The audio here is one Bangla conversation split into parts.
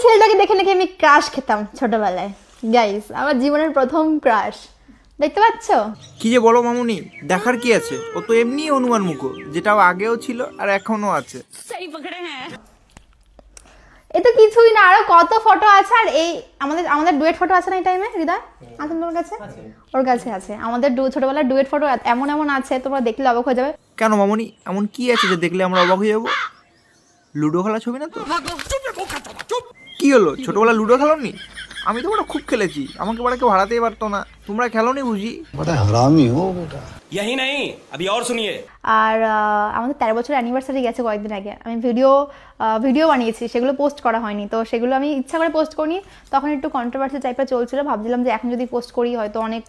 ছেলেটাকে দেখে নাকি আমি ক্রাশ খেতাম ছোটবেলায়। গাইস, আমার জীবনের প্রথম ক্রাশ, দেখতে পাচ্ছ? কি যে বলো মামুনি, দেখার কি আছে, ও তো এমনি অনুমান মুখো, যেটাও আগেও ছিল আর এখনো আছে। এ তো কিছুই না, আরো কত ফটো আছে। আর এই আমাদের আমাদের ডুয়েট ফটো আছে না এই টাইমে? হৃদয় আছে তোমার কাছে? ওর কাছে আছে আমাদের ছোটবেলার ডুয়েট ফটো, এমন এমন আছে তোমরা দেখলে অবাক হয়ে যাবে। কেন মামুনি, এমন কি আছে যে দেখলে আমরা অবাক হয়ে যাবো? লুডো খেলা ছবি না তো? কি হলো, ছোটবেলা লুডো খেলোনি? আমি তো বড় খুব খেলেছি, আমাকে বড় কেউ হারাতেই পারতো না। তোমরা খেলোনি বুঝি? बड़ा हरामी हो बेटा। यही नहीं, अभी और सुनिए। আর আমাদের 13 বছর অ্যানিভার্সারি গেছে কয়েকদিন আগে। আমি ভিডিও বানিয়েছি, সেগুলো পোস্ট করা হয়নি। তো সেগুলো আমি ইচ্ছা করে পোস্ট করিনি, তখন একটু কন্ট্রোভার্সি টাইপের চলছিল। ভাবছিলাম যে এখন যদি পোস্ট করি হয়তো অনেক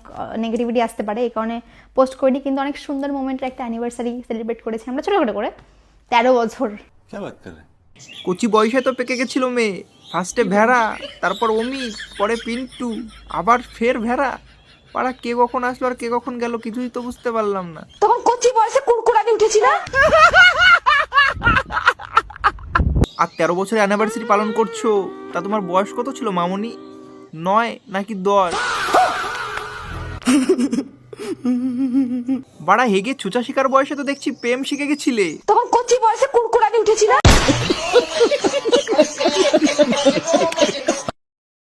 নেগেটিভিটি আসতে পারে, এই কারণে পোস্ট করিনি। কিন্তু অনেক সুন্দর মোমেন্টের একটা অ্যানিভার্সারি সেলিব্রেট করেছি আমরা ছোটো করে 13 বছর। क्या बात कर रहे हैं? কচি বয়সে তো পেকে গেছিল মেয়ে। ফার্স্টে ভেড়া, তারপর অমি, পরে পিন্টু, আবার ফের ভেড়া। পাড়া কে কখন আসলো আর কে কখন গেল কিছুই তো বুঝতে পারলাম না। তখন কচি বয়সে কুড়কুড়ানি উঠেছি না। আর 13 বছরের অ্যানিভার্সারি পালন করছো, তা তোমার বয়স কত ছিল মামুনি? 9 নাকি 10? বাড়া হেগে ছুচা শিকার বয়সে তো দেখছি প্রেম শিখে গেছিলে। তখন কচি বয়সে কুড়কুড়ানি উঠেছি না।